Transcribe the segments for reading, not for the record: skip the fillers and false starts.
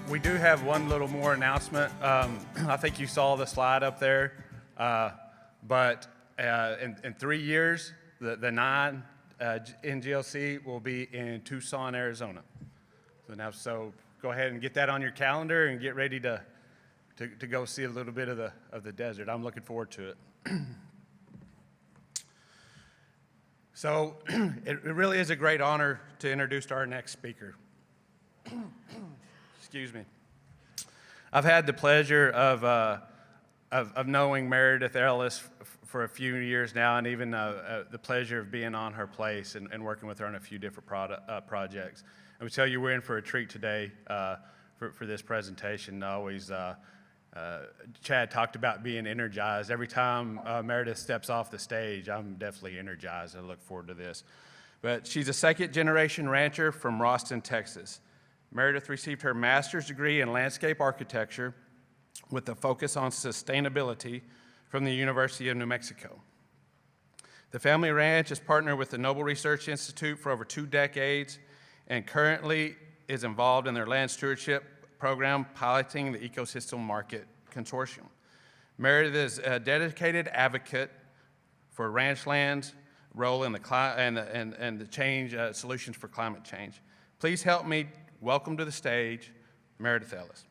We do have one little more announcement. I think you saw the slide up there, but in 3 years, the 9 NGLC will be in Tucson, Arizona. So go ahead and get that on your calendar and get ready to go see a little bit of the desert. I'm looking forward to it. So it really is a great honor to introduce our next speaker. Excuse me. I've had the pleasure of knowing Meredith Ellis for a few years now, and even the pleasure of being on her place and working with her on a few different projects. I would tell you we're in for a treat today for this presentation. Chad talked about being energized. Every time Meredith steps off the stage, I'm definitely energized. I look forward to this. But she's a second-generation rancher from Austin, Texas. Meredith received her master's degree in landscape architecture with a focus on sustainability from the University of New Mexico. The family ranch is partnered with the Noble Research Institute for over 2 decades and currently is involved in their land stewardship program piloting the Ecosystem Market Consortium. Meredith is a dedicated advocate for ranch land's role in the change solutions for climate change. Please help me welcome to the stage Meredith Ellis.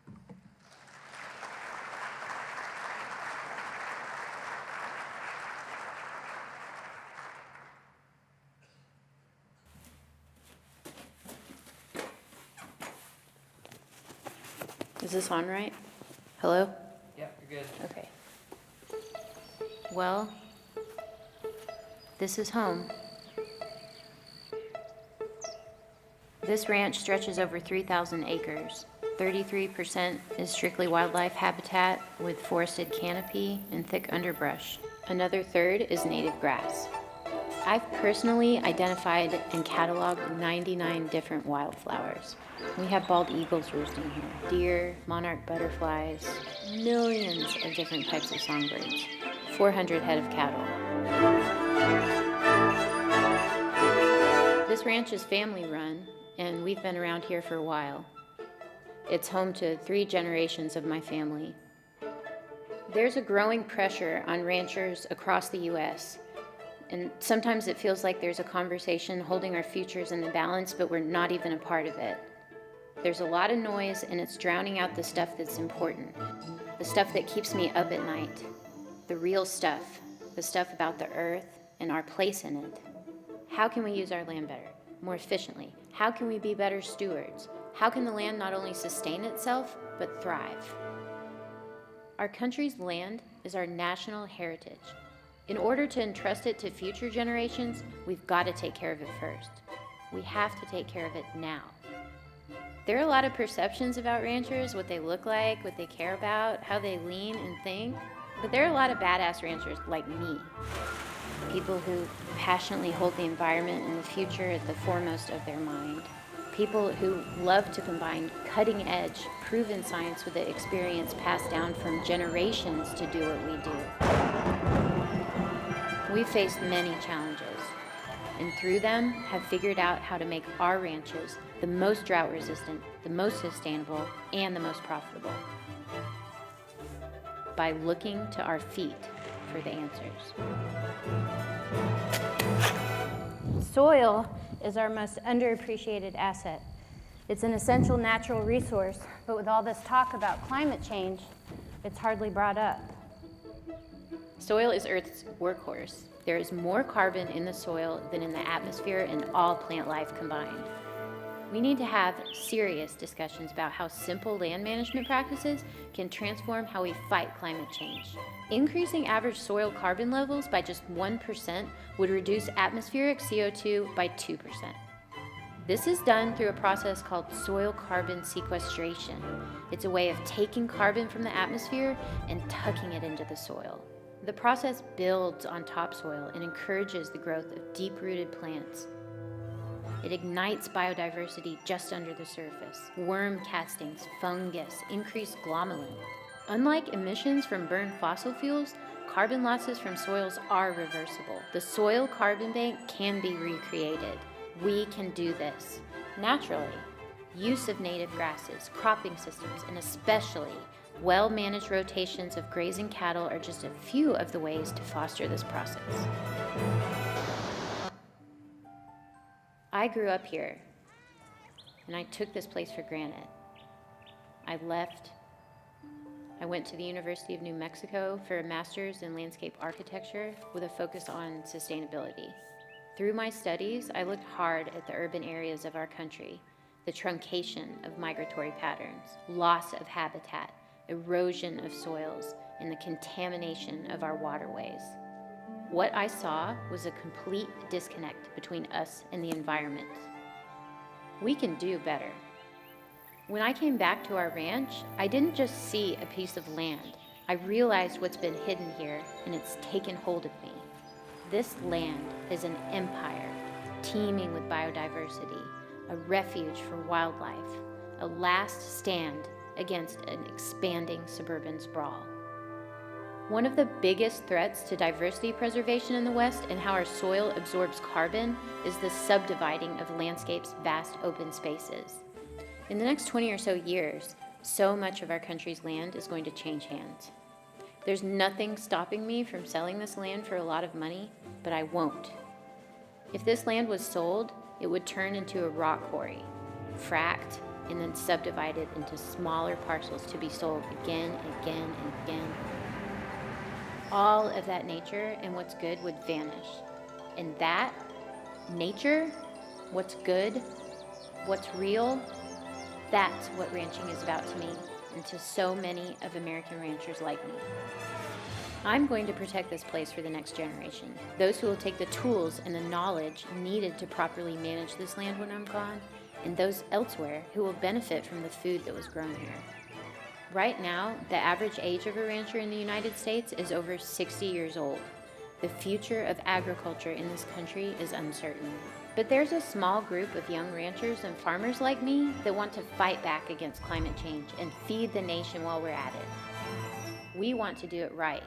Is this on right? Hello? Yeah, you're good. Okay. Well, this is home. This ranch stretches over 3,000 acres. 33% is strictly wildlife habitat with forested canopy and thick underbrush. Another third is native grass. I've personally identified and cataloged 99 different wildflowers. We have bald eagles roosting here, deer, monarch butterflies, millions of different types of songbirds, 400 head of cattle. This ranch is family run, and we've been around here for a while. It's home to 3 generations of my family. There's a growing pressure on ranchers across the U.S., and sometimes it feels like there's a conversation holding our futures in the balance, but we're not even a part of it. There's a lot of noise, and it's drowning out the stuff that's important, the stuff that keeps me up at night, the real stuff, the stuff about the earth and our place in it. How can we use our land better, more efficiently? How can we be better stewards? How can the land not only sustain itself, but thrive? Our country's land is our national heritage. In order to entrust it to future generations, we've got to take care of it first. We have to take care of it now. There are a lot of perceptions about ranchers, what they look like, what they care about, how they lean and think, but there are a lot of badass ranchers like me. People who passionately hold the environment and the future at the foremost of their mind. People who love to combine cutting-edge, proven science with the experience passed down from generations to do what we do. We've faced many challenges, and through them have figured out how to make our ranches the most drought-resistant, the most sustainable, and the most profitable. By looking to our feet for the answers. Soil is our most underappreciated asset. It's an essential natural resource, but with all this talk about climate change, it's hardly brought up. Soil is Earth's workhorse. There is more carbon in the soil than in the atmosphere and all plant life combined. We need to have serious discussions about how simple land management practices can transform how we fight climate change. Increasing average soil carbon levels by just 1% would reduce atmospheric CO2 by 2%. This is done through a process called soil carbon sequestration. It's a way of taking carbon from the atmosphere and tucking it into the soil. The process builds on topsoil and encourages the growth of deep-rooted plants. It ignites biodiversity just under the surface. Worm castings, fungus, increased glomalin. Unlike emissions from burned fossil fuels, carbon losses from soils are reversible. The soil carbon bank can be recreated. We can do this naturally. use of native grasses, cropping systems, and especially well-managed rotations of grazing cattle are just a few of the ways to foster this process. I grew up here, and I took this place for granted. I left. I went to the University of New Mexico for a master's in landscape architecture with a focus on sustainability. Through my studies, I looked hard at the urban areas of our country, the truncation of migratory patterns, loss of habitat, erosion of soils, and the contamination of our waterways. What I saw was a complete disconnect between us and the environment. We can do better. When I came back to our ranch, I didn't just see a piece of land. I realized what's been hidden here, and it's taken hold of me. This land is an empire, teeming with biodiversity, a refuge for wildlife, a last stand against an expanding suburban sprawl. One of the biggest threats to diversity preservation in the West and how our soil absorbs carbon is the subdividing of landscape's vast open spaces. In the next 20 or so years, so much of our country's land is going to change hands. There's nothing stopping me from selling this land for a lot of money, but I won't. If this land was sold, it would turn into a rock quarry, fracked, and then subdivided into smaller parcels to be sold again and again and again. All of that nature and what's good would vanish. And that, nature, what's good, what's real, that's what ranching is about to me and to so many of American ranchers like me. I'm going to protect this place for the next generation, those who will take the tools and the knowledge needed to properly manage this land when I'm gone, and those elsewhere who will benefit from the food that was grown here. Right now, the average age of a rancher in the United States is over 60 years old. The future of agriculture in this country is uncertain. But there's a small group of young ranchers and farmers like me that want to fight back against climate change and feed the nation while we're at it. We want to do it right.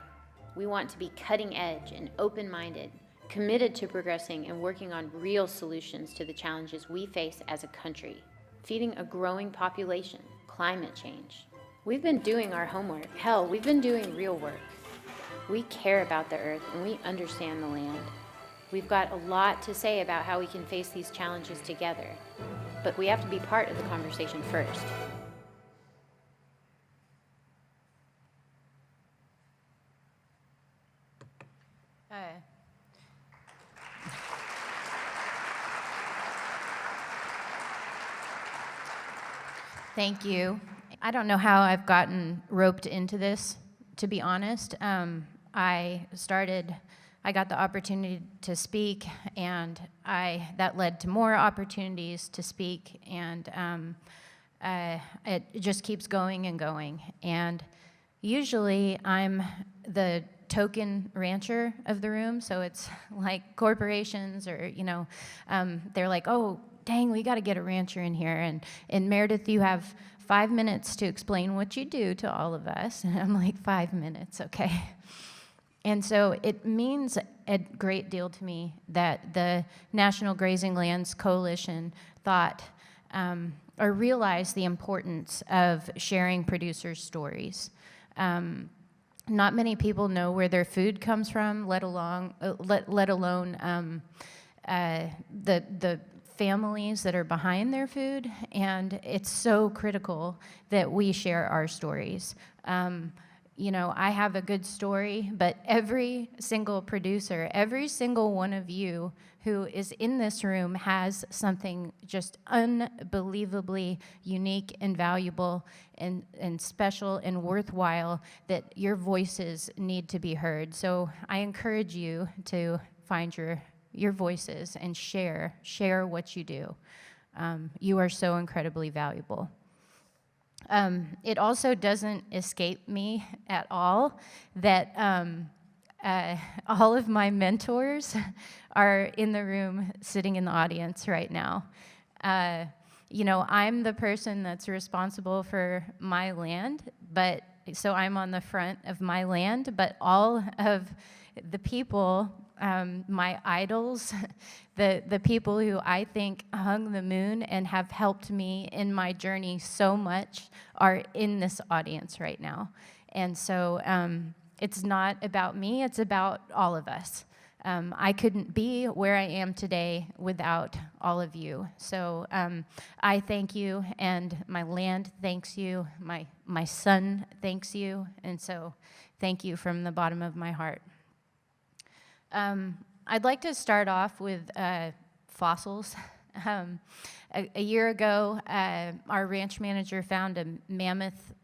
We want to be cutting edge and open-minded, committed to progressing and working on real solutions to the challenges we face as a country. Feeding a growing population, climate change. We've been doing our homework. Hell, we've been doing real work. We care about the earth and we understand the land. We've got a lot to say about how we can face these challenges together, but we have to be part of the conversation first. Thank you. I don't know how I've gotten roped into this, to be honest. I got the opportunity to speak, and that led to more opportunities to speak, and it just keeps going and going. And usually I'm the token rancher of the room, so it's like corporations or, they're like, oh, dang, we got to get a rancher in here. And Meredith, you have 5 minutes to explain what you do to all of us. And I'm like, 5 minutes, okay. And so it means a great deal to me that the National Grazing Lands Coalition thought or realized the importance of sharing producers' stories. Not many people know where their food comes from, let alone the families that are behind their food, and it's so critical that we share our stories. I have a good story, but every single producer, every single one of you who is in this room has something just unbelievably unique and valuable and special and worthwhile that your voices need to be heard. So I encourage you to find your voices and share what you do. You are so incredibly valuable. It also doesn't escape me at all that all of my mentors are in the room sitting in the audience right now. I'm the person that's responsible for my land, so I'm on the front of my land, but all of the people, my idols, the people who I think hung the moon and have helped me in my journey so much are in this audience right now. And so it's not about me, it's about all of us. I couldn't be where I am today without all of you. So I thank you, and my land thanks you, my son thanks you, and so thank you from the bottom of my heart. I'd like to start off with fossils. A year ago, our ranch manager found a mammoth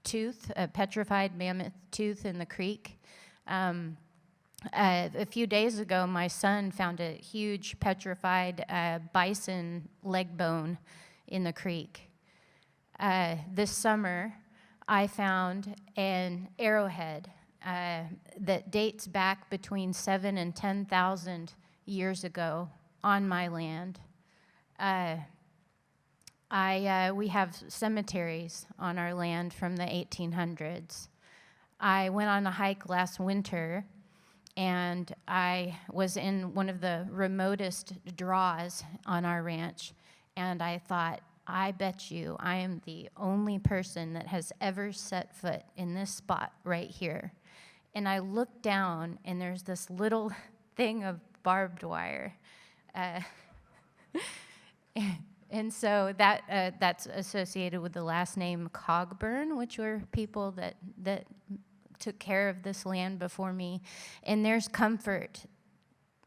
tooth, a petrified mammoth tooth in the creek. A few days ago, my son found a huge petrified bison leg bone in the creek. This summer, I found an arrowhead that dates back between 7,000 and 10,000 years ago on my land. We have cemeteries on our land from the 1800s. I went on a hike last winter, and I was in one of the remotest draws on our ranch, and I thought, I bet you I am the only person that has ever set foot in this spot right here. And I looked down, and there's this little thing of barbed wire. And so that's associated with the last name Cogburn, which were people that took care of this land before me. And there's comfort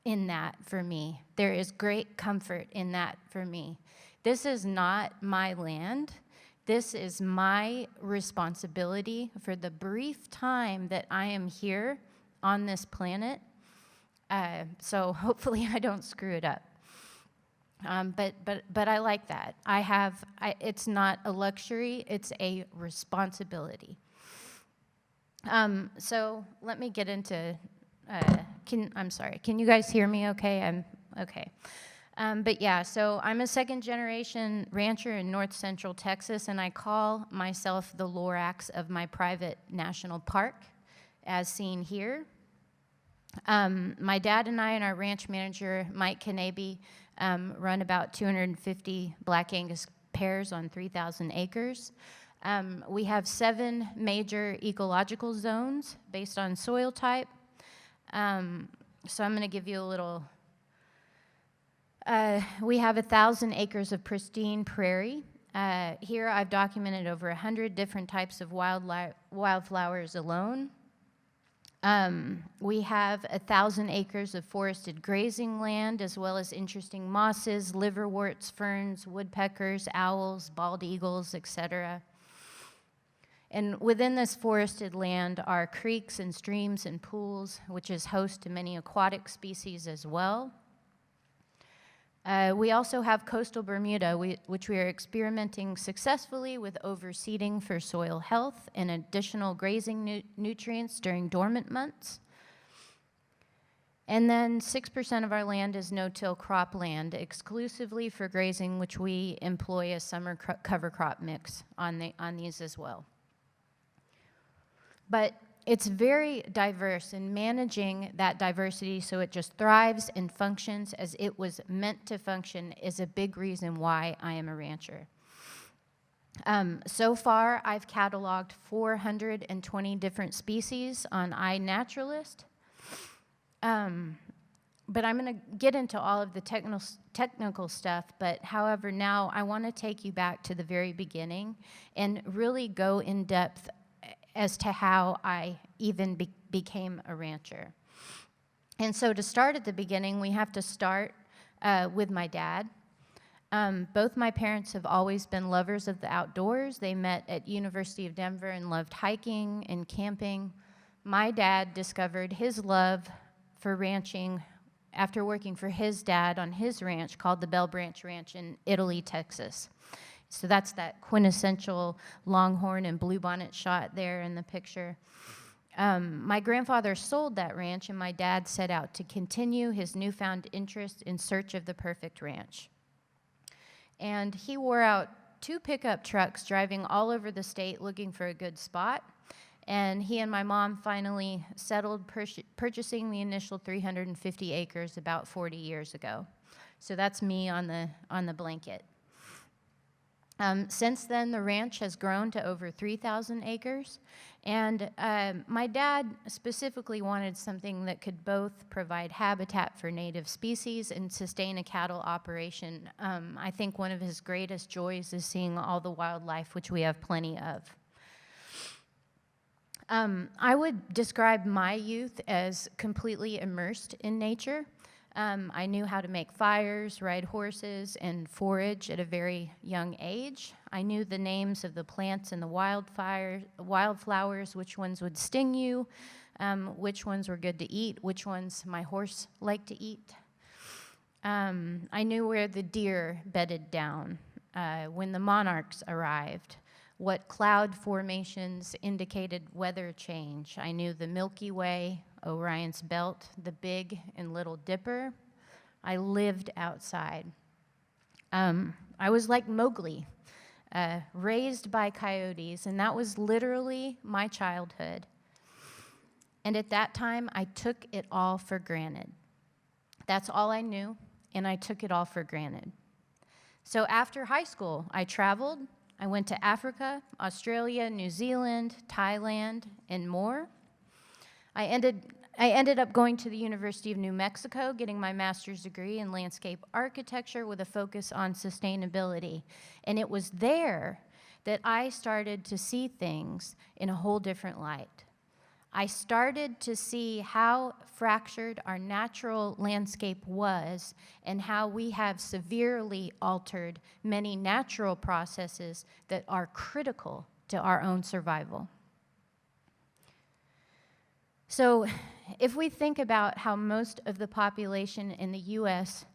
in that for me. There is great comfort in that for me. This is not my land. This is my responsibility for the brief time that I am here on this planet. So hopefully I don't screw it up. But I like that. It's not a luxury, it's a responsibility. So let me get into, I'm sorry, can you guys hear me okay? Okay. But yeah, so I'm a second generation rancher in north central Texas, and I call myself the Lorax of my private national park, as seen here. My dad and I and our ranch manager, Mike Kanabe, run about 250 Black Angus pairs on 3,000 acres. We have 7 major ecological zones based on soil type. So I'm going to give you a little. We have 1,000 acres of pristine prairie. Here I've documented over 100 different types of wildflowers alone. We have 1,000 acres of forested grazing land, as well as interesting mosses, liverworts, ferns, woodpeckers, owls, bald eagles, etc. And within this forested land are creeks and streams and pools, which is host to many aquatic species as well. We also have coastal Bermuda, which we are experimenting successfully with overseeding for soil health and additional grazing nutrients during dormant months. And then 6% of our land is no-till cropland, exclusively for grazing, which we employ a summer cover crop mix on these as well. But it's very diverse, and managing that diversity so it just thrives and functions as it was meant to function is a big reason why I am a rancher. So far, I've cataloged 420 different species on iNaturalist. But I'm going to get into all of the technical stuff, but however, now I want to take you back to the very beginning and really go in depth as to how I even became a rancher. And so to start at the beginning, we have to start with my dad. Both my parents have always been lovers of the outdoors. They met at University of Denver and loved hiking and camping. My dad discovered his love for ranching after working for his dad on his ranch called the Bell Branch Ranch in Italy, Texas. So that's that quintessential longhorn and bluebonnet shot there in the picture. My grandfather sold that ranch, and my dad set out to continue his newfound interest in search of the perfect ranch. And he wore out 2 pickup trucks driving all over the state looking for a good spot. And he and my mom finally settled purchasing the initial 350 acres about 40 years ago. So that's me on the blanket. Since then, the ranch has grown to over 3,000 acres. And my dad specifically wanted something that could both provide habitat for native species and sustain a cattle operation. I think one of his greatest joys is seeing all the wildlife, which we have plenty of. I would describe my youth as completely immersed in nature. I knew how to make fires, ride horses, and forage at a very young age. I knew the names of the plants and the wildflowers, which ones would sting you, which ones were good to eat, which ones my horse liked to eat. I knew where the deer bedded down, when the monarchs arrived, what cloud formations indicated weather change. I knew the Milky Way, Orion's Belt, the Big and Little Dipper. I lived outside. I was like Mowgli, raised by coyotes, and that was literally my childhood. And at that time, I took it all for granted. That's all I knew, and I took it all for granted. So after high school, I traveled. I went to Africa, Australia, New Zealand, Thailand, and more. I ended up going to the University of New Mexico, getting my master's degree in landscape architecture with a focus on sustainability. And it was there that I started to see things in a whole different light. I started to see how fractured our natural landscape was and how we have severely altered many natural processes that are critical to our own survival. So if we think about how most of the population in the U.S.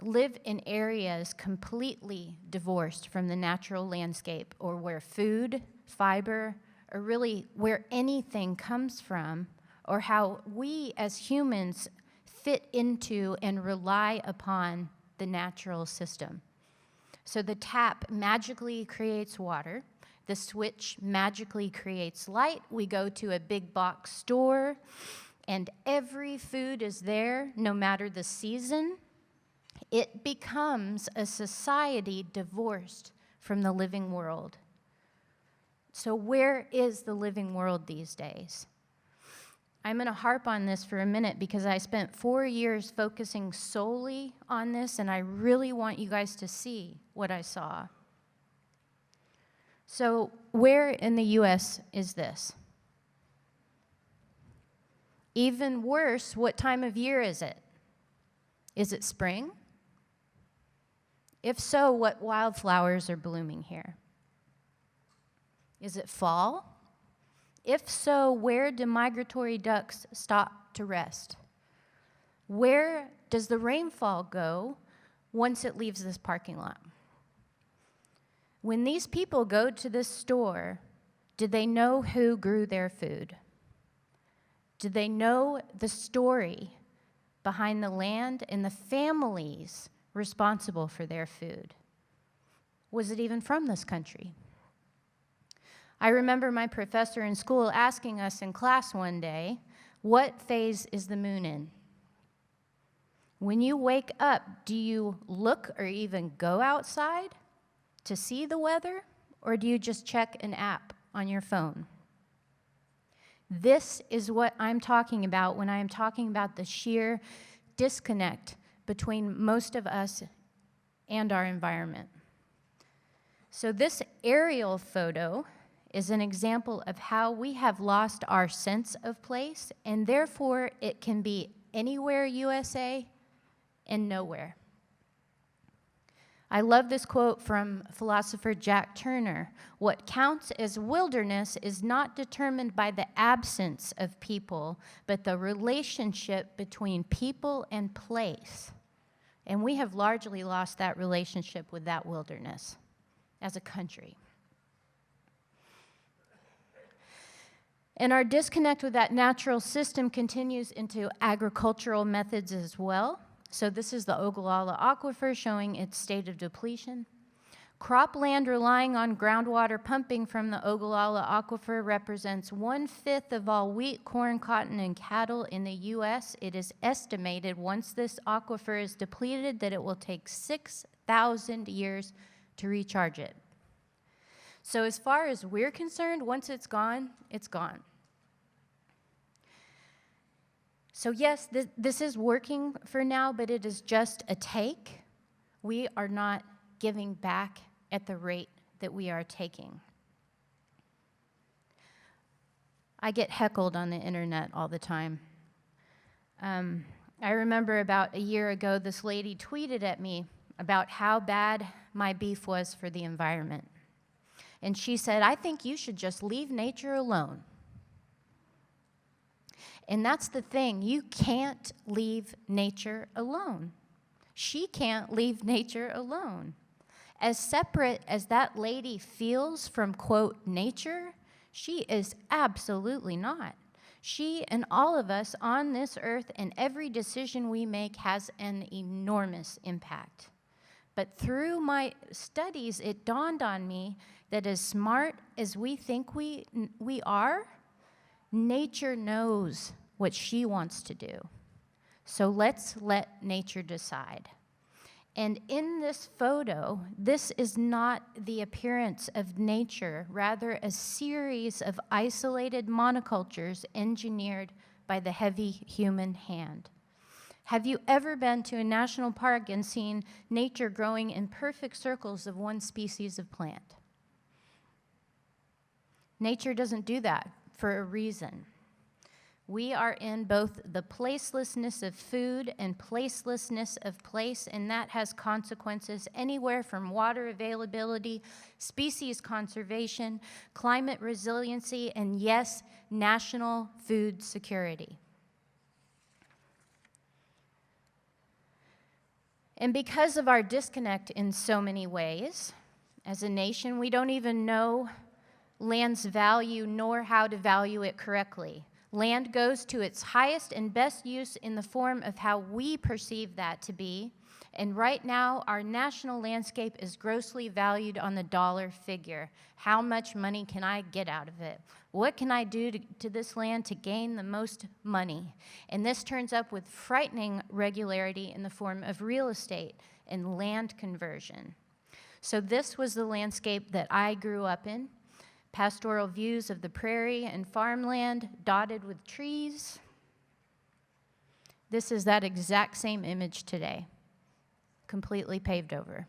live in areas completely divorced from the natural landscape, or where food, fiber, or really where anything comes from, or how we as humans fit into and rely upon the natural system. So the tap magically creates water. The switch magically creates light. We go to a big box store, and every food is there, no matter the season. It becomes a society divorced from the living world. So where is the living world these days? I'm going to harp on this for a minute because I spent 4 years focusing solely on this, and I really want you guys to see what I saw. So where in the U.S. is this? Even worse, what time of year is it? Is it spring? If so, what wildflowers are blooming here? Is it fall? If so, where do migratory ducks stop to rest? Where does the rainfall go once it leaves this parking lot? When these people go to this store, did they know who grew their food? Did they know the story behind the land and the families responsible for their food? Was it even from this country? I remember my professor in school asking us in class one day, what phase is the moon in? When you wake up, do you look or even go outside to see the weather, or do you just check an app on your phone? This is what I'm talking about when I am talking about the sheer disconnect between most of us and our environment. So this aerial photo is an example of how we have lost our sense of place, and therefore it can be anywhere USA and nowhere. I love this quote from philosopher Jack Turner. What counts as wilderness is not determined by the absence of people, but the relationship between people and place. And we have largely lost that relationship with that wilderness as a country. And our disconnect with that natural system continues into agricultural methods as well. So this is the Ogallala Aquifer showing its state of depletion. Cropland relying on groundwater pumping from the Ogallala Aquifer represents 1/5 of all wheat, corn, cotton, and cattle in the U.S. It is estimated once this aquifer is depleted that it will take 6,000 years to recharge it. So as far as we're concerned, once it's gone, it's gone. So yes, this is working for now, but it is just a take. We are not giving back at the rate that we are taking. I get heckled on the internet all the time. I remember about a year ago, this lady tweeted at me about how bad my beef was for the environment. And she said, "I think you should just leave nature alone." And that's the thing, you can't leave nature alone. She can't leave nature alone. As separate as that lady feels from, quote, nature, she is absolutely not. She and all of us on this earth and every decision we make has an enormous impact. But through my studies, it dawned on me that as smart as we think we are, nature knows what she wants to do. So let's let nature decide. And in this photo, this is not the appearance of nature, rather a series of isolated monocultures engineered by the heavy human hand. Have you ever been to a national park and seen nature growing in perfect circles of one species of plant? Nature doesn't do that for a reason. We are in both the placelessness of food and placelessness of place, and that has consequences anywhere from water availability, species conservation, climate resiliency, and yes, national food security. And because of our disconnect in so many ways, as a nation, we don't even know land's value nor how to value it correctly. Land goes to its highest and best use in the form of how we perceive that to be. And right now, our national landscape is grossly valued on the dollar figure. How much money can I get out of it? What can I do to this land to gain the most money? And this turns up with frightening regularity in the form of real estate and land conversion. So this was the landscape that I grew up in. Pastoral views of the prairie and farmland dotted with trees. This is that exact same image today, completely paved over.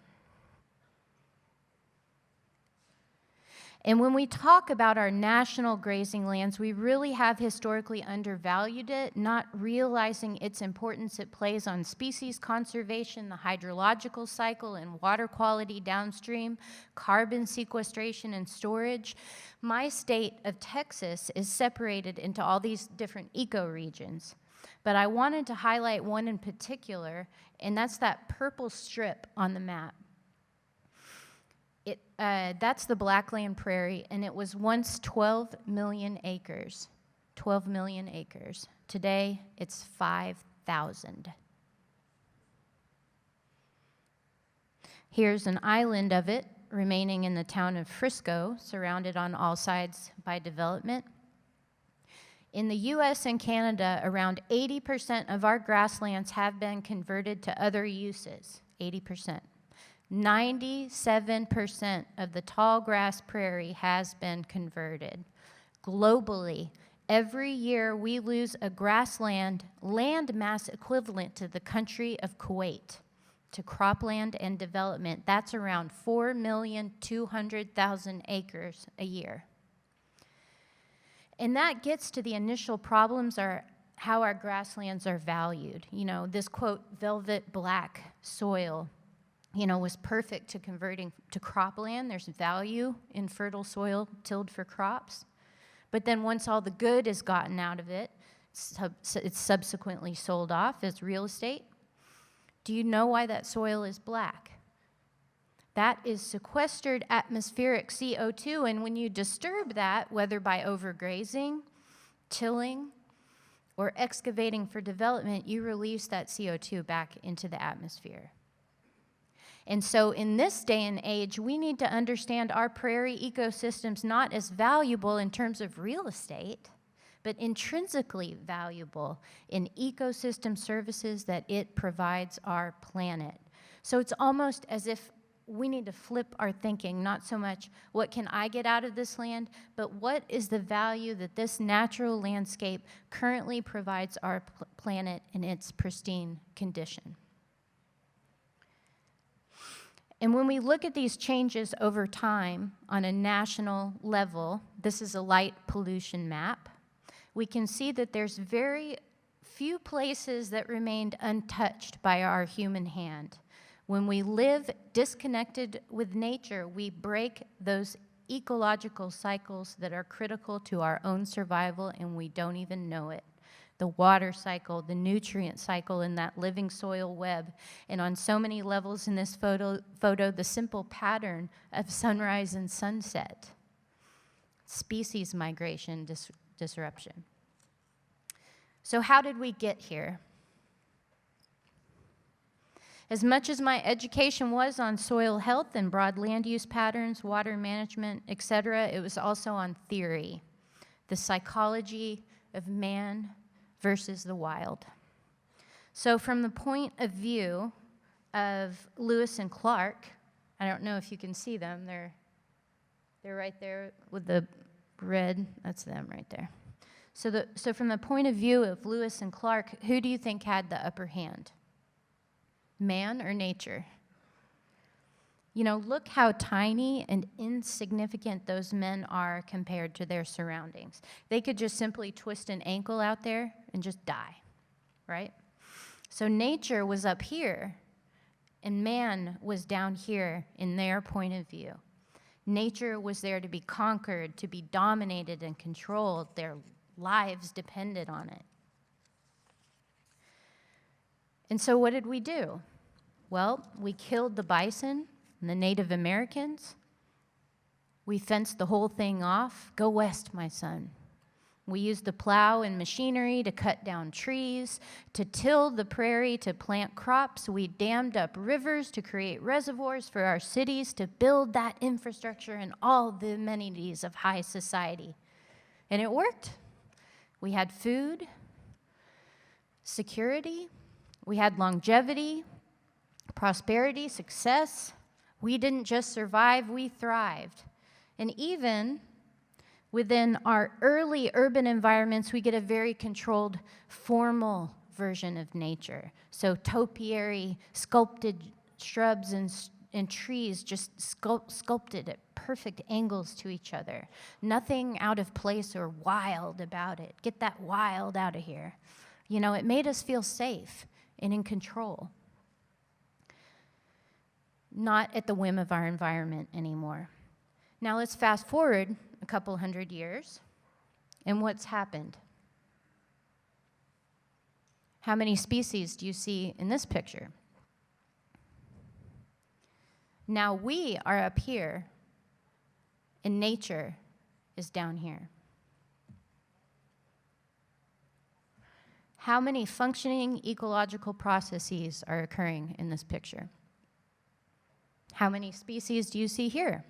And when we talk about our national grazing lands, we really have historically undervalued it, not realizing its importance it plays on species conservation, the hydrological cycle, and water quality downstream, carbon sequestration and storage. My state of Texas is separated into all these different ecoregions. But I wanted to highlight one in particular, and that's that purple strip on the map. That's the Blackland Prairie, and it was once 12 million acres. 12 million acres. Today, it's 5,000. Here's an island of it, remaining in the town of Frisco, surrounded on all sides by development. In the US and Canada, around 80% of our grasslands have been converted to other uses, 80%. 97% of the tall grass prairie has been converted. Globally, every year we lose a grassland land mass equivalent to the country of Kuwait to cropland and development. That's around 4,200,000 acres a year. And that gets to the initial problems are how our grasslands are valued. You know, this quote, velvet black soil, was perfect to converting to cropland. There's value in fertile soil tilled for crops. But then once all the good is gotten out of it, it's subsequently sold off as real estate. Do you know why that soil is black? That is sequestered atmospheric CO2, and when you disturb that, whether by overgrazing, tilling, or excavating for development, you release that CO2 back into the atmosphere. And so in this day and age, we need to understand our prairie ecosystems not as valuable in terms of real estate, but intrinsically valuable in ecosystem services that it provides our planet. So it's almost as if we need to flip our thinking, not so much what can I get out of this land, but what is the value that this natural landscape currently provides our planet in its pristine condition. And when we look at these changes over time on a national level, this is a light pollution map, we can see that there's very few places that remained untouched by our human hand. When we live disconnected with nature, we break those ecological cycles that are critical to our own survival, and we don't even know it. The water cycle, the nutrient cycle in that living soil web, and on so many levels in this photo, the simple pattern of sunrise and sunset. Species migration disruption. So how did we get here? As much as my education was on soil health and broad land use patterns, water management, etc., it was also on theory, the psychology of man versus the wild. So from the point of view of Lewis and Clark, I don't know if you can see them, they're right there with the red, that's them right there. So from the point of view of Lewis and Clark, who do you think had the upper hand? Man or nature? You know, look how tiny and insignificant those men are compared to their surroundings. They could just simply twist an ankle out there and just die, right? So nature was up here, and man was down here in their point of view. Nature was there to be conquered, to be dominated and controlled. Their lives depended on it. And so what did we do? Well, we killed the bison and the Native Americans. We fenced the whole thing off. Go west, my son. We used the plow and machinery to cut down trees, to till the prairie, to plant crops. We dammed up rivers to create reservoirs for our cities, to build that infrastructure and all the amenities of high society. And it worked. We had food, security, we had longevity, prosperity, success. We didn't just survive, we thrived. And even within our early urban environments, we get a very controlled, formal version of nature. So topiary, sculpted shrubs and trees just sculpted at perfect angles to each other. Nothing out of place or wild about it. Get that wild out of here. You know, it made us feel safe and in control. Not at the whim of our environment anymore. Now let's fast forward a couple hundred years, and what's happened? How many species do you see in this picture? Now we are up here, and nature is down here. How many functioning ecological processes are occurring in this picture? How many species do you see here?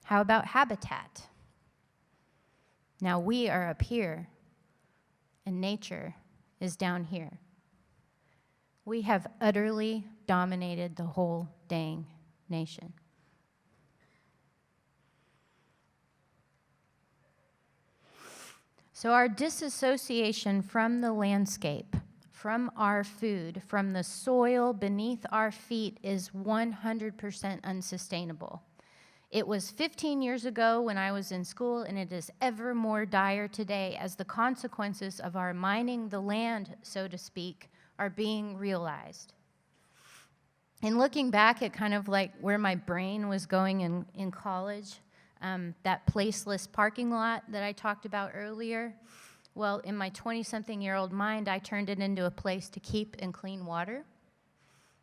How about habitat? Now we are up here, and nature is down here. We have utterly dominated the whole dang nation. So our disassociation from the landscape, from our food, from the soil beneath our feet is 100% unsustainable. It was 15 years ago when I was in school, and it is ever more dire today as the consequences of our mining the land, so to speak, are being realized. And looking back at kind of like where my brain was going in college, that placeless parking lot that I talked about earlier, well, in my 20-something-year-old mind, I turned it into a place to keep and clean water.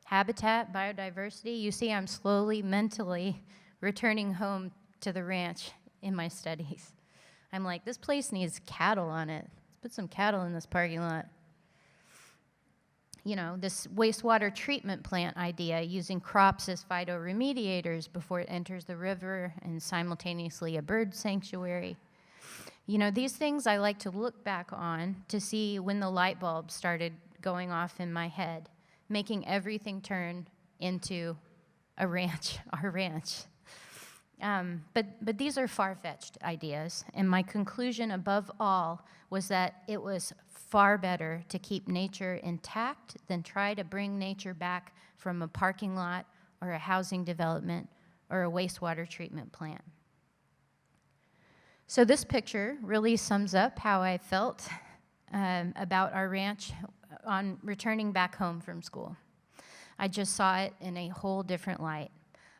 Habitat, biodiversity, you see I'm slowly, mentally returning home to the ranch in my studies. I'm like, this place needs cattle on it. Let's put some cattle in this parking lot. this wastewater treatment plant idea, using crops as phytoremediators before it enters the river and simultaneously a bird sanctuary. These things I like to look back on to see when the light bulb started going off in my head, making everything turn into a ranch, our ranch. But these are far-fetched ideas, and my conclusion above all was that it was far better to keep nature intact than try to bring nature back from a parking lot or a housing development or a wastewater treatment plant. So this picture really sums up how I felt about our ranch on returning back home from school. I just saw it in a whole different light.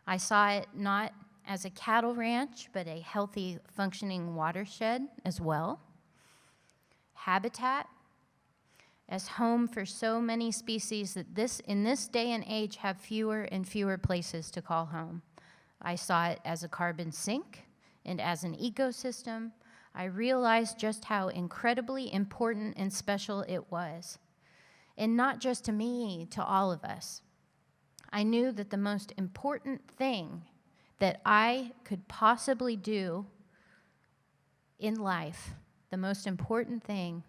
I saw it not as a cattle ranch, but a healthy, functioning watershed as well. Habitat, as home for so many species that in this day and age have fewer and fewer places to call home. I saw it as a carbon sink and as an ecosystem. I realized just how incredibly important and special it was. And not just to me, to all of us. I knew that the most important thing that I could possibly do in life, the most important thing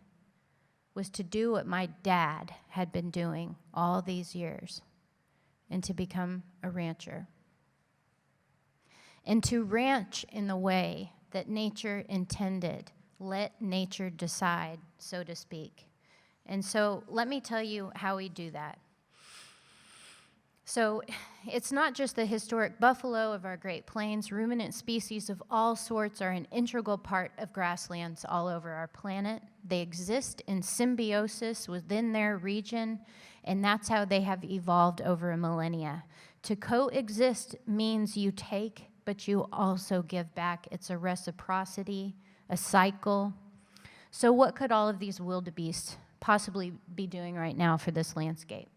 was to do what my dad had been doing all these years, and to become a rancher. And to ranch in the way that nature intended. Let nature decide, so to speak. And so let me tell you how we do that. So it's not just the historic buffalo of our Great Plains. Ruminant species of all sorts are an integral part of grasslands all over our planet. They exist in symbiosis within their region, and that's how they have evolved over a millennia. To coexist means you take, but you also give back. It's a reciprocity, a cycle. So what could all of these wildebeest possibly be doing right now for this landscape?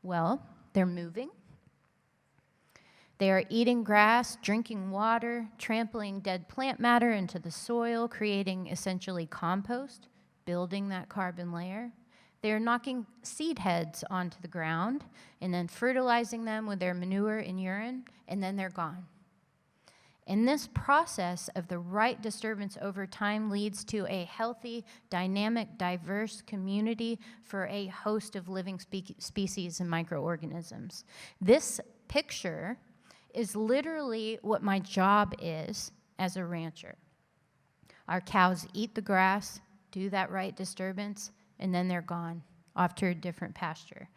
Well, they're moving. They are eating grass, drinking water, trampling dead plant matter into the soil, creating essentially compost, building that carbon layer. They are knocking seed heads onto the ground and then fertilizing them with their manure and urine, and then they're gone. And this process of the right disturbance over time leads to a healthy, dynamic, diverse community for a host of living species and microorganisms. This picture is literally what my job is as a rancher. Our cows eat the grass, do that right disturbance, and then they're gone, off to a different pasture.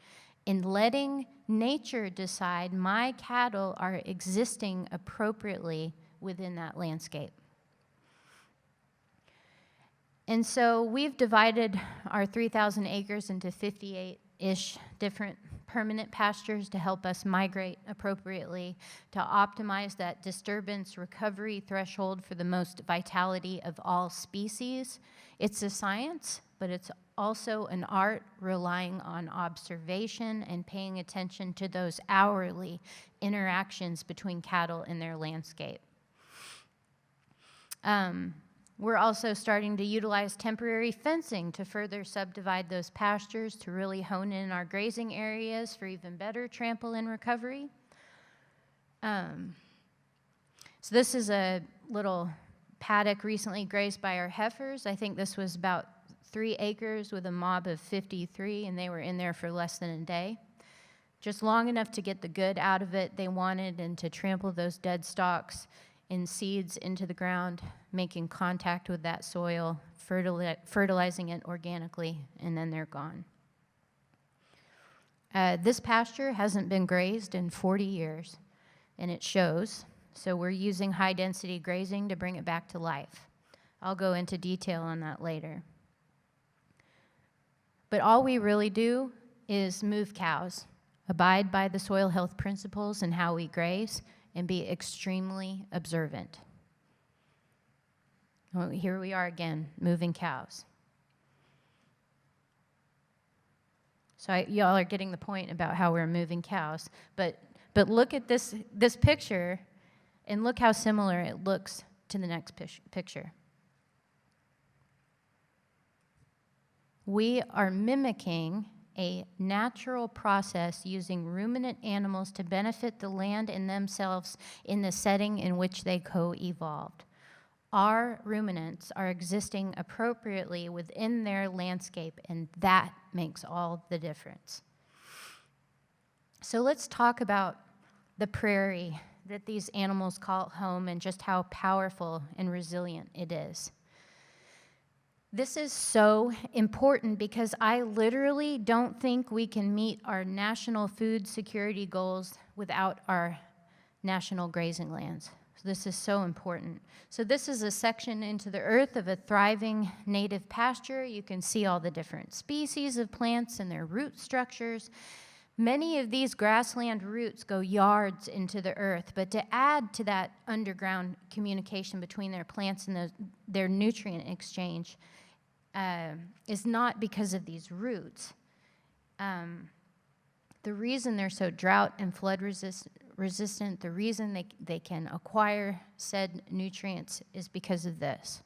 In letting nature decide, my cattle are existing appropriately within that landscape. And so we've divided our 3,000 acres into 58-ish different permanent pastures to help us migrate appropriately, to optimize that disturbance recovery threshold for the most vitality of all species. It's a science, but it's also an art relying on observation and paying attention to those hourly interactions between cattle and their landscape. We're also starting to utilize temporary fencing to further subdivide those pastures to really hone in our grazing areas for even better trampoline recovery. So this is a little paddock recently grazed by our heifers. I think this was about 3 acres with a mob of 53, and they were in there for less than a day. Just long enough to get the good out of it they wanted and to trample those dead stalks and seeds into the ground, making contact with that soil, fertilizing it organically, and then they're gone. This pasture hasn't been grazed in 40 years, and it shows. So we're using high-density grazing to bring it back to life. I'll go into detail on that later. But all we really do is move cows, abide by the soil health principles and how we graze, and be extremely observant. Well, here we are again, moving cows. So y'all are getting the point about how we're moving cows. But look at this picture, and look how similar it looks to the next picture. We are mimicking a natural process using ruminant animals to benefit the land and themselves in the setting in which they co-evolved. Our ruminants are existing appropriately within their landscape, and that makes all the difference. So let's talk about the prairie that these animals call home and just how powerful and resilient it is. This is so important because I literally don't think we can meet our national food security goals without our national grazing lands. So this is so important. So this is a section into the earth of a thriving native pasture. You can see all the different species of plants and their root structures. Many of these grassland roots go yards into the earth, but to add to that underground communication between their plants and their nutrient exchange is not because of these roots. The reason they're so drought and flood resistant, the reason they can acquire said nutrients is because of this.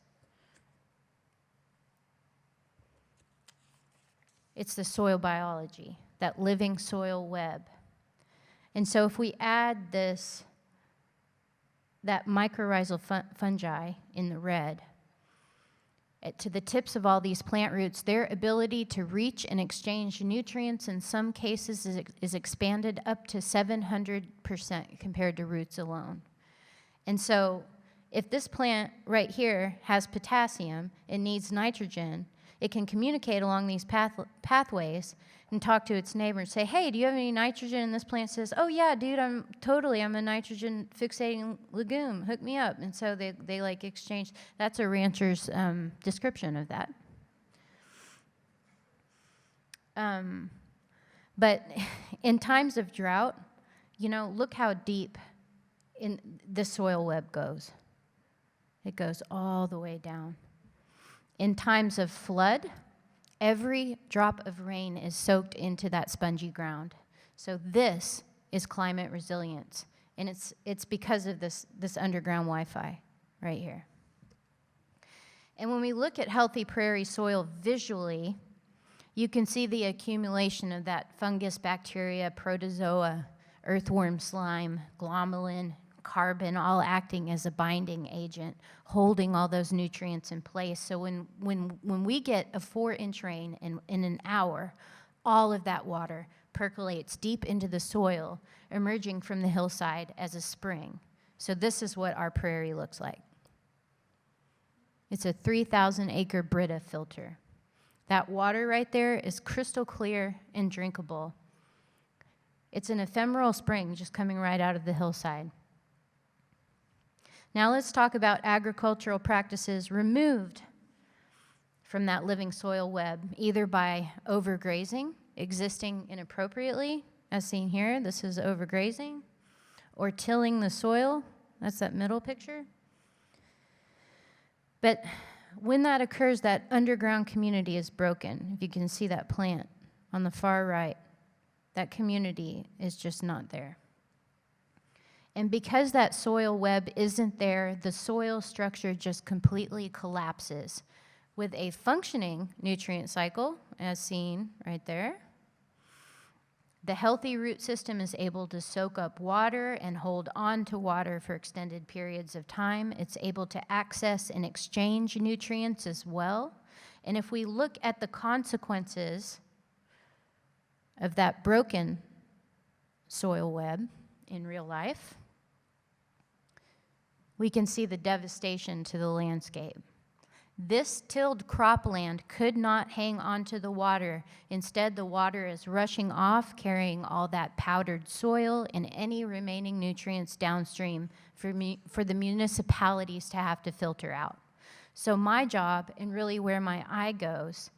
It's the soil biology, that living soil web. And so if we add that mycorrhizal fungi in the red, to the tips of all these plant roots, their ability to reach and exchange nutrients in some cases is expanded up to 700% compared to roots alone. And so if this plant right here has potassium, it needs nitrogen, it can communicate along these pathways and talk to its neighbor and say, hey, do you have any nitrogen? And this plant says, oh yeah, dude, I'm a nitrogen fixating legume, hook me up. And so they like exchange. That's a rancher's description of that. But in times of drought, look how deep in the soil web goes. It goes all the way down. In times of flood, every drop of rain is soaked into that spongy ground. So this is climate resilience, and it's because of this underground Wi-Fi right here. And when we look at healthy prairie soil visually, you can see the accumulation of that fungus, bacteria, protozoa, earthworm slime, glomalin, carbon, all acting as a binding agent, holding all those nutrients in place. So when we get a 4-inch rain in an hour, all of that water percolates deep into the soil, emerging from the hillside as a spring. So this is what our prairie looks like. It's a 3,000-acre Brita filter. That water right there is crystal clear and drinkable. It's an ephemeral spring just coming right out of the hillside. Now let's talk about agricultural practices removed from that living soil web, either by overgrazing, existing inappropriately, as seen here, this is overgrazing, or tilling the soil, that's that middle picture. But when that occurs, that underground community is broken. If you can see that plant on the far right, that community is just not there. And because that soil web isn't there, the soil structure just completely collapses. With a functioning nutrient cycle, as seen right there, the healthy root system is able to soak up water and hold on to water for extended periods of time. It's able to access and exchange nutrients as well. And if we look at the consequences of that broken soil web in real life, we can see the devastation to the landscape. This tilled cropland could not hang onto the water. Instead, the water is rushing off, carrying all that powdered soil and any remaining nutrients downstream for the municipalities to have to filter out. So my job, and really where my eye goes,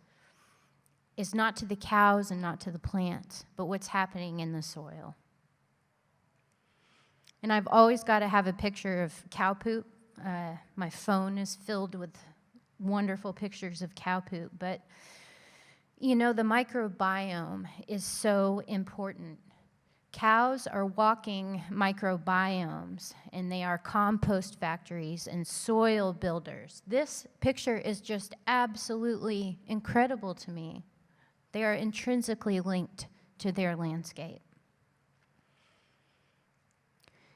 is not to the cows and not to the plants, but what's happening in the soil. And I've always got to have a picture of cow poop. My phone is filled with wonderful pictures of cow poop. But, the microbiome is so important. Cows are walking microbiomes, and they are compost factories and soil builders. This picture is just absolutely incredible to me. They are intrinsically linked to their landscape.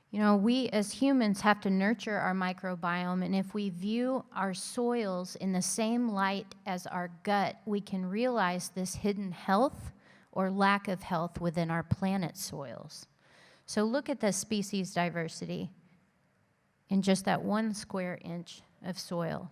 You know, we as humans have to nurture our microbiome, and if we view our soils in the same light as our gut, we can realize this hidden health or lack of health within our planet's soils. So look at the species diversity in just that 1 square inch of soil.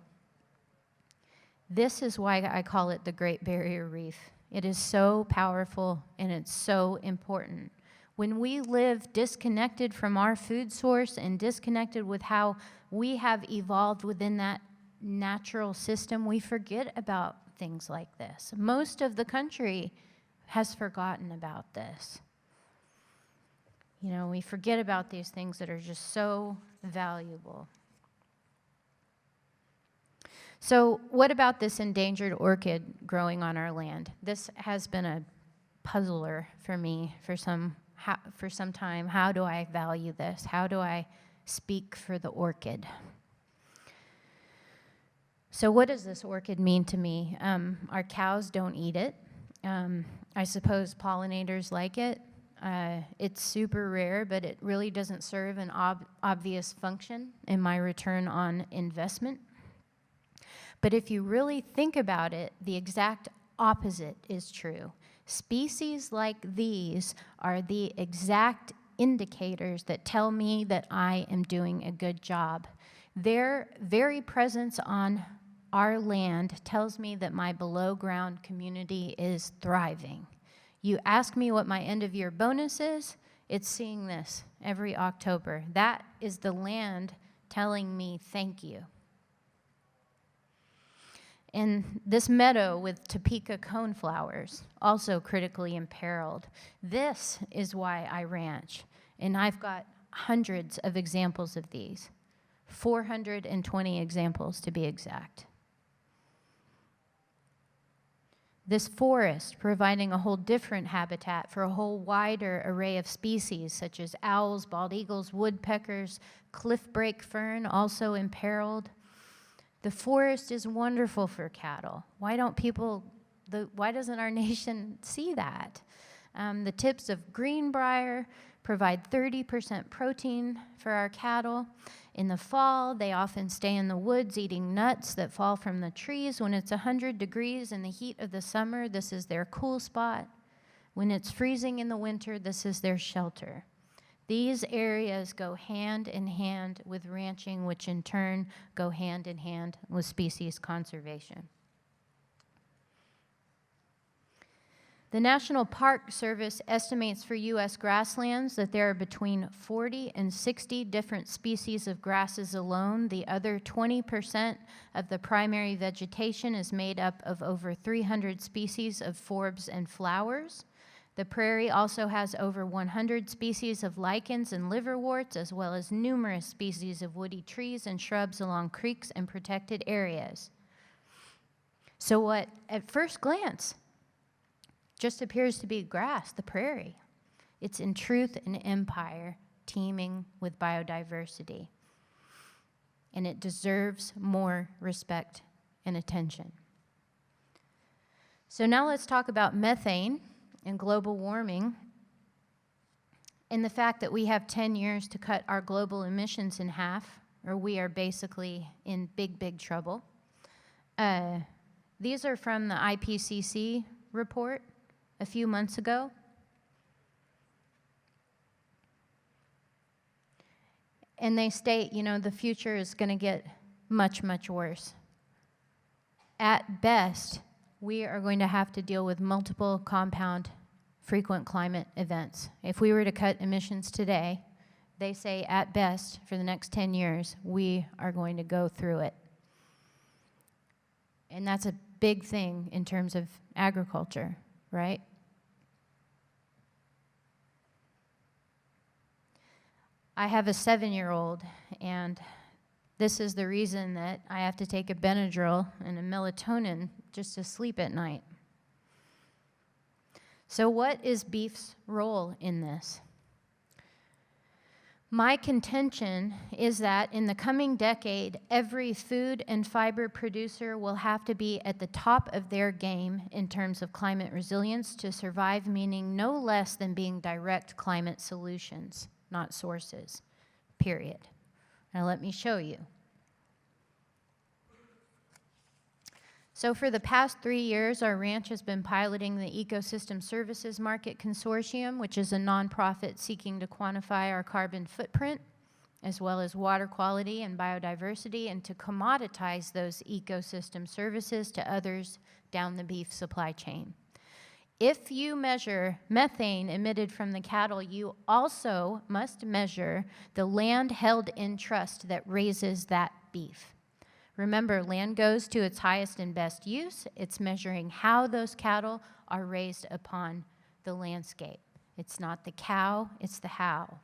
This is why I call it the Great Barrier Reef. It is so powerful and it's so important. When we live disconnected from our food source and disconnected with how we have evolved within that natural system, we forget about things like this. Most of the country has forgotten about this. You know, we forget about these things that are just so valuable. So what about this endangered orchid growing on our land? This has been a puzzler for me for some time. How do I value this? How do I speak for the orchid? So what does this orchid mean to me? Our cows don't eat it. I suppose pollinators like it. It's super rare, but it really doesn't serve an obvious function in my return on investment. But if you really think about it, the exact opposite is true. Species like these are the exact indicators that tell me that I am doing a good job. Their very presence on our land tells me that my below ground community is thriving. You ask me what my end of year bonus is, it's seeing this every October. That is the land telling me thank you. And this meadow with Topeka coneflowers, also critically imperiled. This is why I ranch. And I've got hundreds of examples of these, 420 examples to be exact. This forest providing a whole different habitat for a whole wider array of species such as owls, bald eagles, woodpeckers, cliffbreak fern, also imperiled. The forest is wonderful for cattle. Why doesn't our nation see that? The tips of greenbrier provide 30% protein for our cattle. In the fall, they often stay in the woods eating nuts that fall from the trees. When it's 100 degrees in the heat of the summer, this is their cool spot. When it's freezing in the winter, this is their shelter. These areas go hand in hand with ranching, which in turn go hand in hand with species conservation. The National Park Service estimates for U.S. grasslands that there are between 40 and 60 different species of grasses alone. The other 20% of the primary vegetation is made up of over 300 species of forbs and flowers. The prairie also has over 100 species of lichens and liverworts, as well as numerous species of woody trees and shrubs along creeks and protected areas. So what, at first glance, just appears to be grass, the prairie. It's in truth an empire teeming with biodiversity. And it deserves more respect and attention. So now let's talk about methane and global warming and the fact that we have 10 years to cut our global emissions in half, or we are basically in big, big trouble. These are from the IPCC report a few months ago. And they state, you know, the future is going to get much, much worse. At best, we are going to have to deal with multiple compound frequent climate events. If we were to cut emissions today, they say at best for the next 10 years, we are going to go through it. And that's a big thing in terms of agriculture, right? I have a 7-year-old, and this is the reason that I have to take a Benadryl and a melatonin just to sleep at night. So what is beef's role in this? My contention is that in the coming decade, every food and fiber producer will have to be at the top of their game in terms of climate resilience to survive, meaning no less than being direct climate solutions, not sources, period. Now let me show you. So for the past 3 years, our ranch has been piloting the Ecosystem Services Market Consortium, which is a nonprofit seeking to quantify our carbon footprint, as well as water quality and biodiversity, and to commoditize those ecosystem services to others down the beef supply chain. If you measure methane emitted from the cattle, you also must measure the land held in trust that raises that beef. Remember, land goes to its highest and best use. It's measuring how those cattle are raised upon the landscape. It's not the cow, it's the how.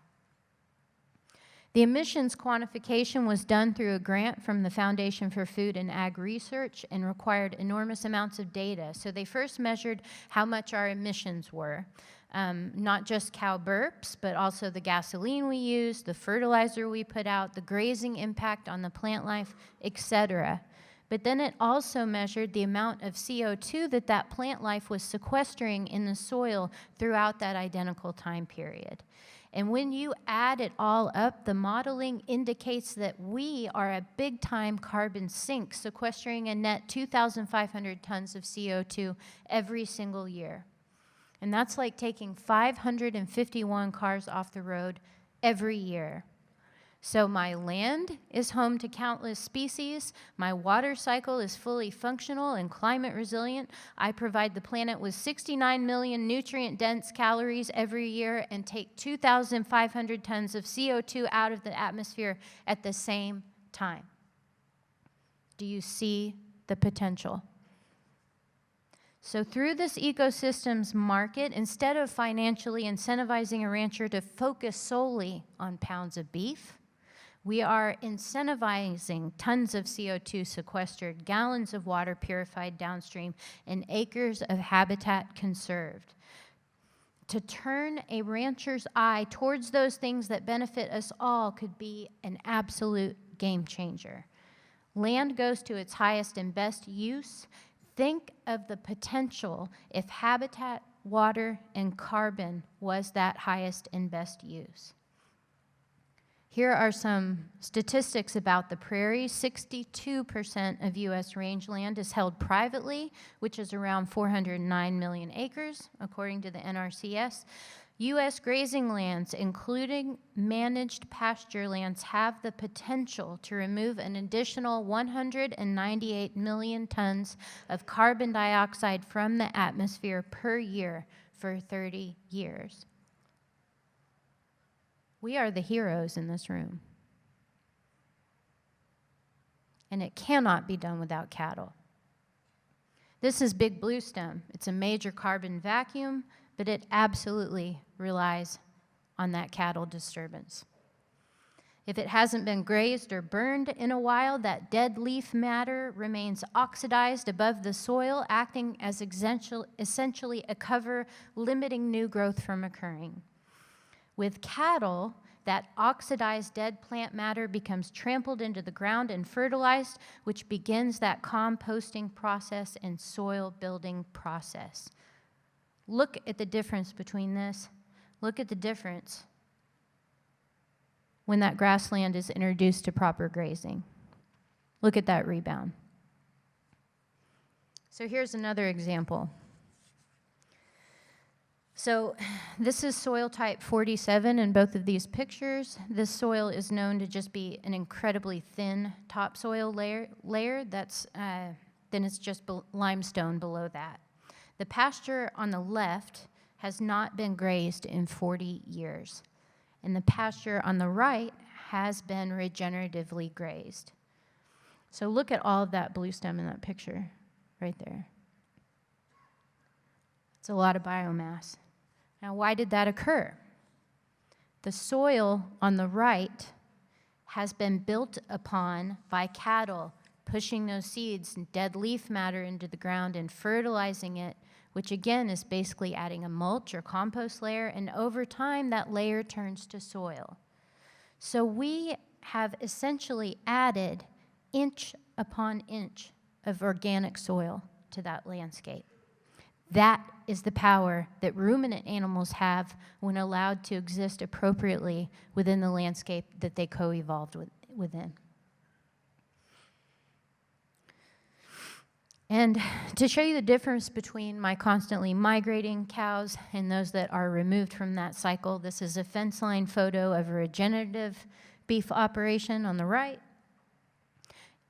The emissions quantification was done through a grant from the Foundation for Food and Ag Research and required enormous amounts of data. So they first measured how much our emissions were. Not just cow burps, but also the gasoline we use, the fertilizer we put out, the grazing impact on the plant life, etc. But then it also measured the amount of CO2 that plant life was sequestering in the soil throughout that identical time period. And when you add it all up, the modeling indicates that we are a big-time carbon sink, sequestering a net 2,500 tons of CO2 every single year. And that's like taking 551 cars off the road every year. So my land is home to countless species. My water cycle is fully functional and climate resilient. I provide the planet with 69 million nutrient-dense calories every year and take 2,500 tons of CO2 out of the atmosphere at the same time. Do you see the potential? So through this ecosystems market, instead of financially incentivizing a rancher to focus solely on pounds of beef, we are incentivizing tons of CO2 sequestered, gallons of water purified downstream, and acres of habitat conserved. To turn a rancher's eye towards those things that benefit us all could be an absolute game changer. Land goes to its highest and best use. Think of the potential if habitat, water, and carbon was that highest and best use. Here are some statistics about the prairie. 62% of U.S. rangeland is held privately, which is around 409 million acres, according to the NRCS. U.S. grazing lands, including managed pasture lands, have the potential to remove an additional 198 million tons of carbon dioxide from the atmosphere per year for 30 years. We are the heroes in this room. And it cannot be done without cattle. This is Big Bluestem. It's a major carbon vacuum, but it absolutely relies on that cattle disturbance. If it hasn't been grazed or burned in a while, that dead leaf matter remains oxidized above the soil, acting as essentially a cover, limiting new growth from occurring. With cattle, that oxidized dead plant matter becomes trampled into the ground and fertilized, which begins that composting process and soil building process. Look at the difference between this. Look at the difference when that grassland is introduced to proper grazing. Look at that rebound. So here's another example. So this is soil type 47 in both of these pictures. This soil is known to just be an incredibly thin topsoil layer that's, then it's just limestone below that. The pasture on the left has not been grazed in 40 years, and the pasture on the right has been regeneratively grazed. So look at all of that bluestem in that picture right there. It's a lot of biomass. Now, why did that occur? The soil on the right has been built upon by cattle, pushing those seeds and dead leaf matter into the ground and fertilizing it, which again is basically adding a mulch or compost layer, and over time that layer turns to soil. So we have essentially added inch upon inch of organic soil to that landscape. That is the power that ruminant animals have when allowed to exist appropriately within the landscape that they co-evolved within. And to show you the difference between my constantly migrating cows and those that are removed from that cycle, this is a fence line photo of a regenerative beef operation on the right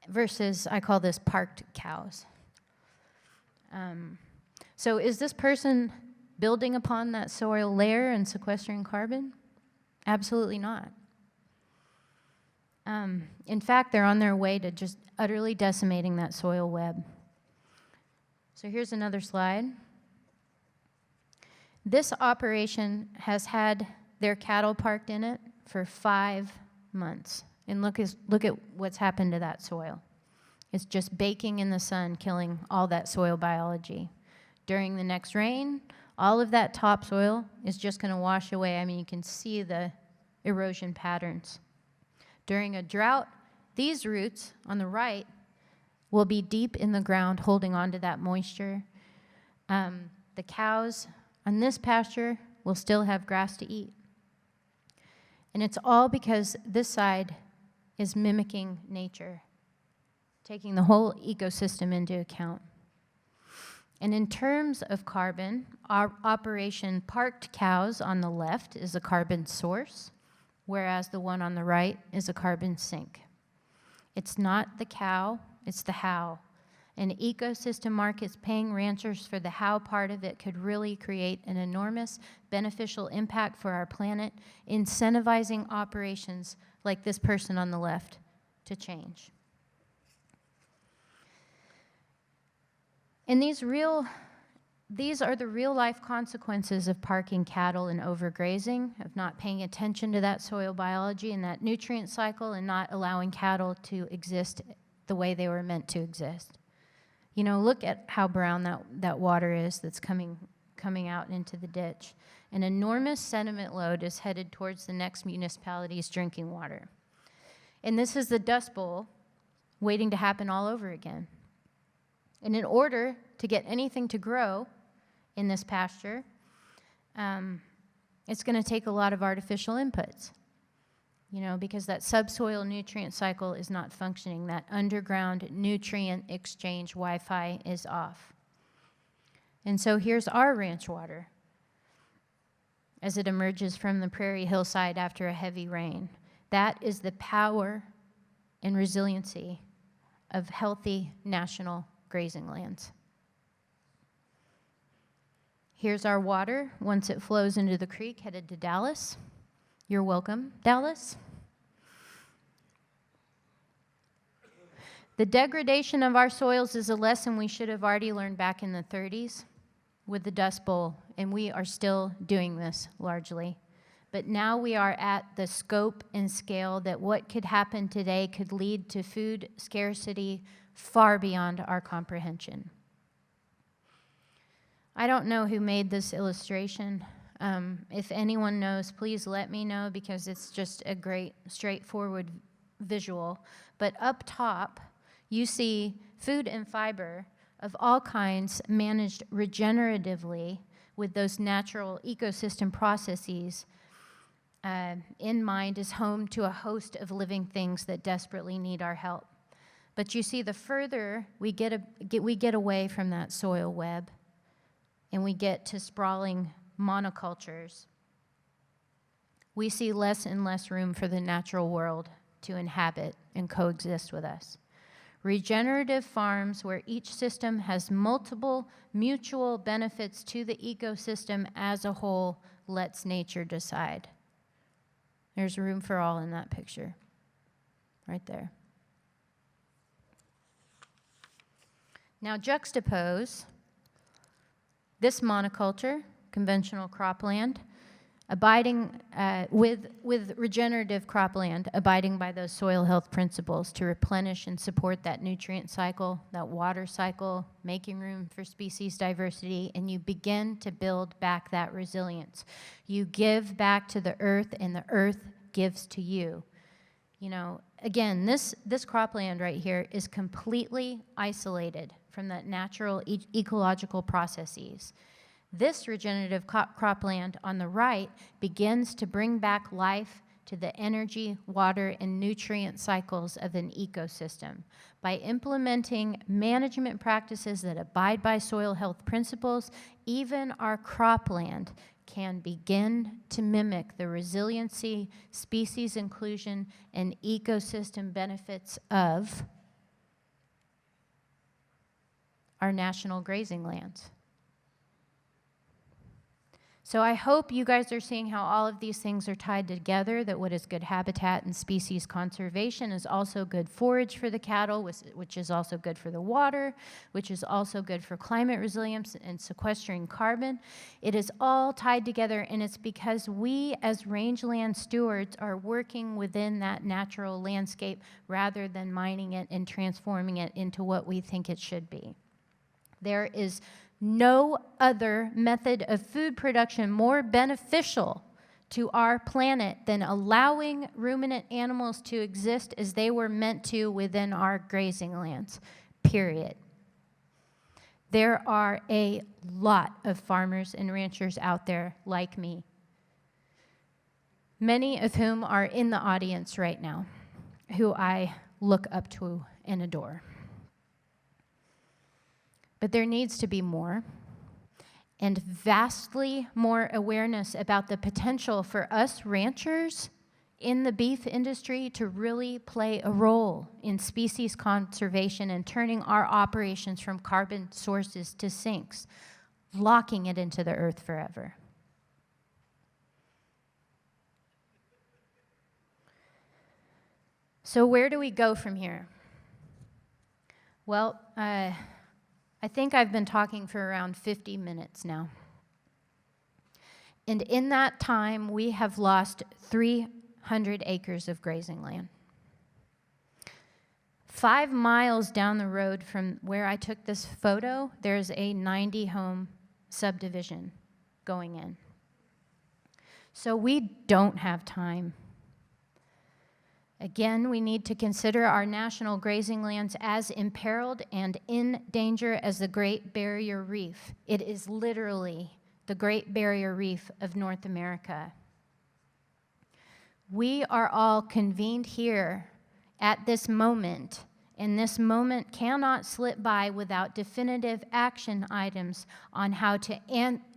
versus, I call this parked cows. So is this person building upon that soil layer and sequestering carbon? Absolutely not. In fact, they're on their way to just utterly decimating that soil web. So here's another slide. This operation has had their cattle parked in it for 5 months. And look at what's happened to that soil. It's just baking in the sun, killing all that soil biology. During the next rain, all of that topsoil is just going to wash away. I mean, you can see the erosion patterns. During a drought, these roots on the right will be deep in the ground, holding on to that moisture. The cows on this pasture will still have grass to eat. And it's all because this side is mimicking nature, taking the whole ecosystem into account. And in terms of carbon, our operation parked cows on the left is a carbon source, whereas the one on the right is a carbon sink. It's not the cow, it's the how. An ecosystem markets paying ranchers for the how part of it could really create an enormous beneficial impact for our planet, incentivizing operations like this person on the left to change. And these are the real life consequences of parking cattle and overgrazing, of not paying attention to that soil biology and that nutrient cycle and not allowing cattle to exist the way they were meant to exist. You know, look at how brown that water is that's coming out into the ditch. An enormous sediment load is headed towards the next municipality's drinking water. And this is the Dust Bowl waiting to happen all over again. And in order to get anything to grow in this pasture, it's going to take a lot of artificial inputs, you know, because that subsoil nutrient cycle is not functioning. That underground nutrient exchange Wi-Fi is off. And so here's our ranch water as it emerges from the prairie hillside after a heavy rain. That is the power and resiliency of healthy national grazing lands. Here's our water once it flows into the creek headed to Dallas. You're welcome, Dallas. The degradation of our soils is a lesson we should have already learned back in the 30s with the Dust Bowl, and we are still doing this largely. But now we are at the scope and scale that what could happen today could lead to food scarcity far beyond our comprehension. I don't know who made this illustration. If anyone knows, please let me know, because it's just a great, straightforward visual. But up top, you see food and fiber of all kinds managed regeneratively with those natural ecosystem processes in mind as home to a host of living things that desperately need our help. But you see, the further we get away from that soil web and we get to sprawling monocultures, we see less and less room for the natural world to inhabit and coexist with us. Regenerative farms where each system has multiple mutual benefits to the ecosystem as a whole lets nature decide. There's room for all in that picture, right there. Now juxtapose this monoculture, conventional cropland, abiding with regenerative cropland, abiding by those soil health principles to replenish and support that nutrient cycle, that water cycle, making room for species diversity, and you begin to build back that resilience. You give back to the earth, and the earth gives to you. You know, again, this cropland right here is completely isolated from the natural ecological processes. This regenerative cropland on the right begins to bring back life to the energy, water, and nutrient cycles of an ecosystem. By implementing management practices that abide by soil health principles, even our cropland can begin to mimic the resiliency, species inclusion, and ecosystem benefits of our national grazing lands. So I hope you guys are seeing how all of these things are tied together, that what is good habitat and species conservation is also good forage for the cattle, which is also good for the water, which is also good for climate resilience and sequestering carbon. It is all tied together, and it's because we as rangeland stewards are working within that natural landscape rather than mining it and transforming it into what we think it should be. There is no other method of food production more beneficial to our planet than allowing ruminant animals to exist as they were meant to within our grazing lands, period. There are a lot of farmers and ranchers out there like me, many of whom are in the audience right now, who I look up to and adore. But there needs to be more, and vastly more awareness about the potential for us ranchers in the beef industry to really play a role in species conservation and turning our operations from carbon sources to sinks, locking it into the earth forever. So where do we go from here? Well, I think I've been talking for around 50 minutes now. And in that time, we have lost 300 acres of grazing land. 5 miles down the road from where I took this photo, there's a 90-home subdivision going in. So we don't have time. Again, we need to consider our national grazing lands as imperiled and in danger as the Great Barrier Reef. It is literally the Great Barrier Reef of North America. We are all convened here at this moment, and this moment cannot slip by without definitive action items on how to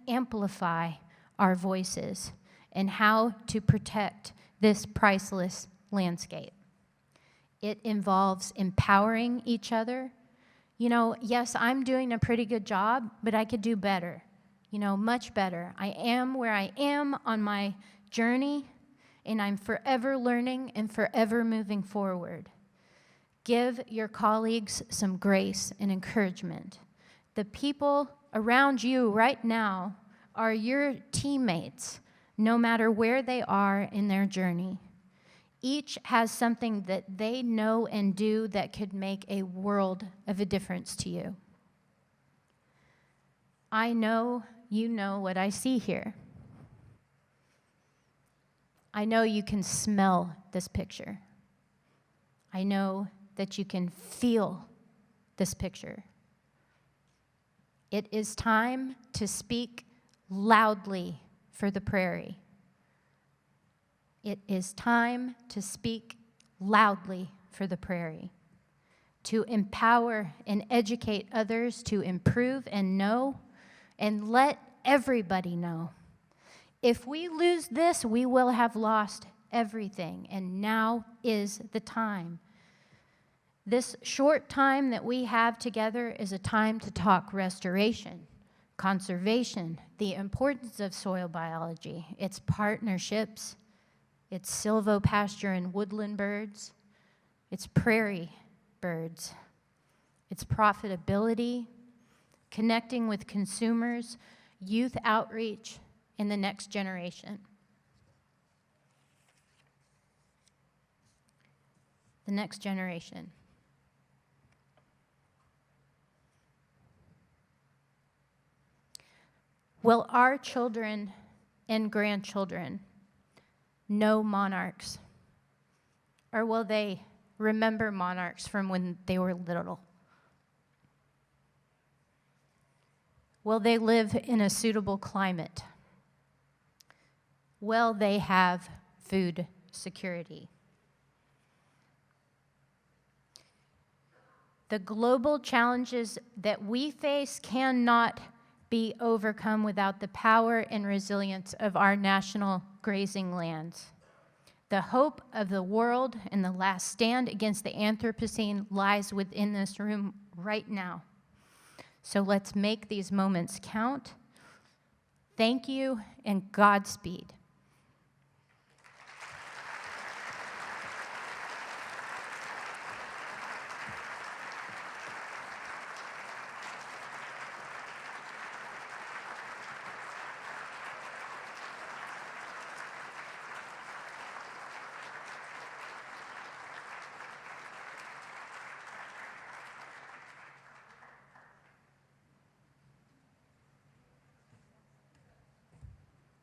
amplify our voices and how to protect this priceless landscape. It involves empowering each other. You know, yes, I'm doing a pretty good job, but I could do better, you know, much better. I am where I am on my journey, and I'm forever learning and forever moving forward. Give your colleagues some grace and encouragement. The people around you right now are your teammates, no matter where they are in their journey. Each has something that they know and do that could make a world of a difference to you. I know you know what I see here. I know you can smell this picture. I know that you can feel this picture. It is time to speak loudly for the prairie. It is time to speak loudly for the prairie, to empower and educate others to improve and know, and let everybody know. If we lose this, we will have lost everything, and now is the time. This short time that we have together is a time to talk restoration, conservation, the importance of soil biology, its partnerships, it's silvopasture and woodland birds, it's prairie birds, it's profitability, connecting with consumers, youth outreach, and the next generation. The next generation. Will our children and grandchildren know monarchs? Or will they remember monarchs from when they were little? Will they live in a suitable climate? Will they have food security? The global challenges that we face cannot be overcome without the power and resilience of our national grazing lands. The hope of the world and the last stand against the Anthropocene lies within this room right now. So let's make these moments count. Thank you and Godspeed.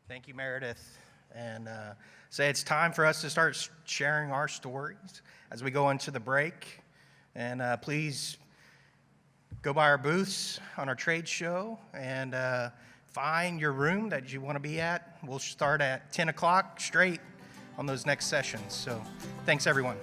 Thank you, Meredith. And say it's time for us to start sharing our stories as we go into the break. And please go by our booths on our trade show and find your room that you want to be at. We'll start at 10 o'clock straight on those next sessions. So thanks, everyone.